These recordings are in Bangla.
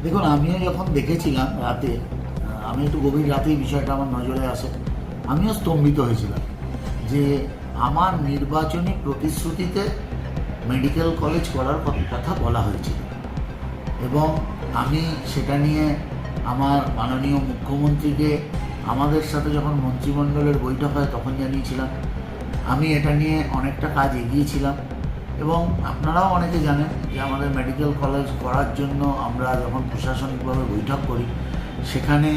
দেখুন, আমিও যখন দেখেছিলাম রাতে, আমি একটু গভীর রাতেই বিষয়টা আমার নজরে আসে। আমিও স্তম্ভিত হয়েছিলাম যে আমার নির্বাচনী প্রতিশ্রুতিতে মেডিকেল কলেজ করার কথা বলা হয়েছিল, এবং আমি সেটা নিয়ে আমার মাননীয় মুখ্যমন্ত্রীকে আমাদের সাথে যখন মন্ত্রিমণ্ডলের বৈঠক হয় তখন জানিয়েছিলাম। আমি এটা নিয়ে অনেকটা কাজ এগিয়েছিলাম, এবং আপনারাও অনেকে জানেন যে আমাদের মেডিকেল কলেজ করার জন্য আমরা যখন প্রশাসনিকভাবে বৈঠক করি, সেখানে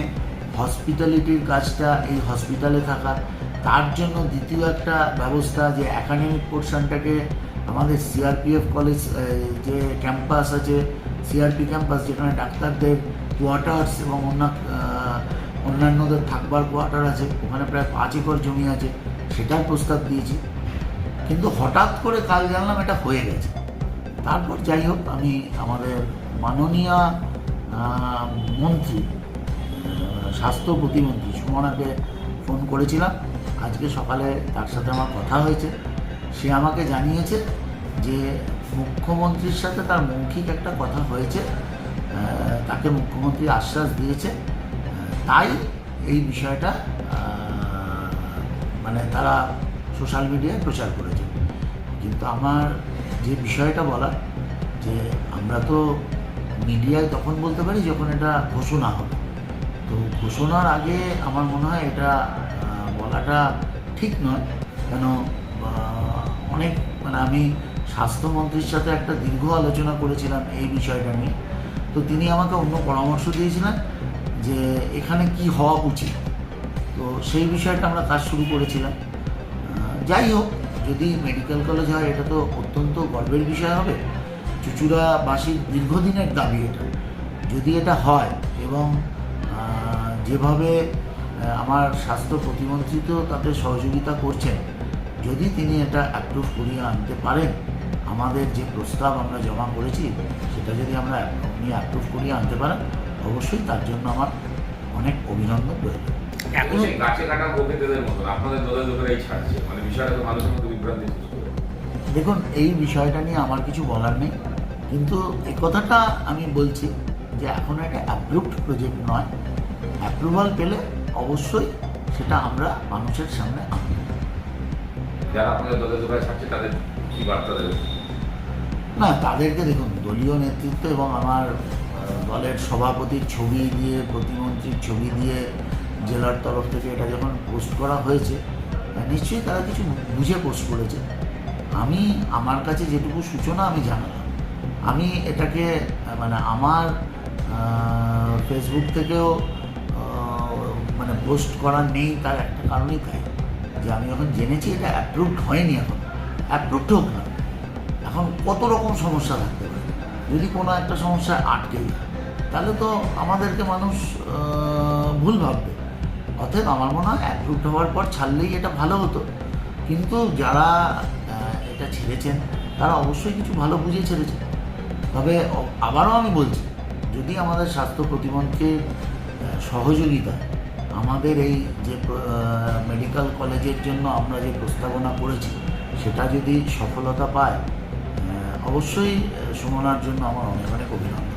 হসপিটালিটির কাজটা, এই হসপিটালে থাকা, তার জন্য দ্বিতীয় একটা ব্যবস্থা যে একাডেমিক পোর্শনটাকে আমাদের সিআরপিএফ কলেজ যে ক্যাম্পাস আছে, সিআরপি ক্যাম্পাস, যেখানে ডাক্তারদের কোয়ার্টার্স এবং অন্যান্যদের থাকবার কোয়ার্টার আছে, ওখানে প্রায় 5 একর জমি আছে, সেটার প্রস্তাব দিয়েছি। কিন্তু হঠাৎ করে কাল জানলাম এটা হয়ে গেছে। তারপর যাই হোক, আমি আমাদের মাননীয় মন্ত্রী, স্বাস্থ্য প্রতিমন্ত্রী সুমনাকে ফোন করেছিলাম আজকে সকালে, তার সাথে আমার কথা হয়েছে। সে আমাকে জানিয়েছে যে মুখ্যমন্ত্রীর সাথে তার মৌখিক একটা কথা হয়েছে, তাকে মুখ্যমন্ত্রী আশ্বাস দিয়েছে, তাই এই বিষয়টা মানে তারা সোশ্যাল মিডিয়ায় প্রচার করেছে। কিন্তু আমার যে বিষয়টা বলার, যে আমরা তো মিডিয়ায় তখন বলতে পারি যখন এটা ঘোষণা হবে। তো ঘোষণার আগে আমার মনে হয় এটা বলাটা ঠিক নয়। কেন, অনেক আমি স্বাস্থ্যমন্ত্রীর সাথে একটা দীর্ঘ আলোচনা করেছিলাম এই বিষয়টা নিয়ে। তো তিনি আমাকে অন্য পরামর্শ দিয়েছিলেন যে এখানে কি হওয়া উচিত। তো সেই বিষয়টা আমরা কাজ শুরু করেছিলাম। যাই হোক, যদি মেডিকেল কলেজ হয় এটা তো অত্যন্ত গর্বের বিষয় হবে। চুঁচুড়াবাসীর দীর্ঘদিনের দাবি এটা। যদি এটা হয়, এবং যেভাবে আমার স্বাস্থ্য প্রতিমন্ত্রী তো তাতে সহযোগিতা করছেন, যদি তিনি এটা অ্যাপ্রুভ করিয়ে আনতে পারেন, আমাদের যে প্রস্তাব আমরা জমা করেছি সেটা যদি আমরা উনি অ্যাপ্রুভ করিয়ে আনতে পারেন, অবশ্যই তার জন্য আমার অনেক অভিনন্দন রয়েছে। এখন গাছে কাটা গোপীদের মতো আপনাদের দলের লোকেরাই ছাড়ছে, বিষয়টা তো মানুষের মধ্যে বিভ্রান্তি সৃষ্টি করে। দেখুন, এই বিষয়টা নিয়ে আমার কিছু বলার নেই, কিন্তু এই কথাটা আমি বলছি যে এখন একটা অ্যাপ্রুভড প্রজেক্ট নয়। অ্যাপ্রুভাল পেলে অবশ্যই সেটা আমরা মানুষের সামনে আনব। যারা আপনাদের দলের লোকেরা ছাড়ছে তাদের কি বার্তা দেবে? না, তাদেরকে দেখুন, দলীয় নেতৃত্ব এবং আমার দলের সভাপতির ছবি দিয়ে, প্রতিমন্ত্রীর ছবি দিয়ে জেলার তরফ থেকে এটা যখন পোস্ট করা হয়েছে, নিশ্চয়ই তারা কিছু বুঝে পোস্ট করেছে। আমি আমার কাছে যেটুকু সূচনা আমি জানালাম, আমি এটাকে আমার ফেসবুক থেকেও পোস্ট করা নেই। তার একটা কারণই তাই যে আমি যখন জেনেছি এটা অ্যাপ্রুভড হয়নি, এখন অ্যাপ্রুভড হোক না, এখন কত রকম সমস্যা থাকতে পারে। যদি কোনো একটা সমস্যা আটকে যায় তাহলে তো আমাদেরকে মানুষ ভুল ভাববে। অতএব আমার মনে হয় অ্যাপ্রুভড হওয়ার পর ছাড়লেই এটা ভালো হতো। কিন্তু যারা এটা ছেড়েছেন তারা অবশ্যই কিছু ভালো বুঝে ছেড়েছেন। তবে আবারও আমি বলছি, যদি আমাদের স্বাস্থ্য প্রতিমন্ত্রীর সহযোগিতা আমাদের এই যে মেডিকেল কলেজের জন্য আমরা যে প্রস্তাবনা করেছি সেটা যদি সফলতা পায়, অবশ্যই সুমনার জন্য আমার অনেক অনেক অভিনন্দন।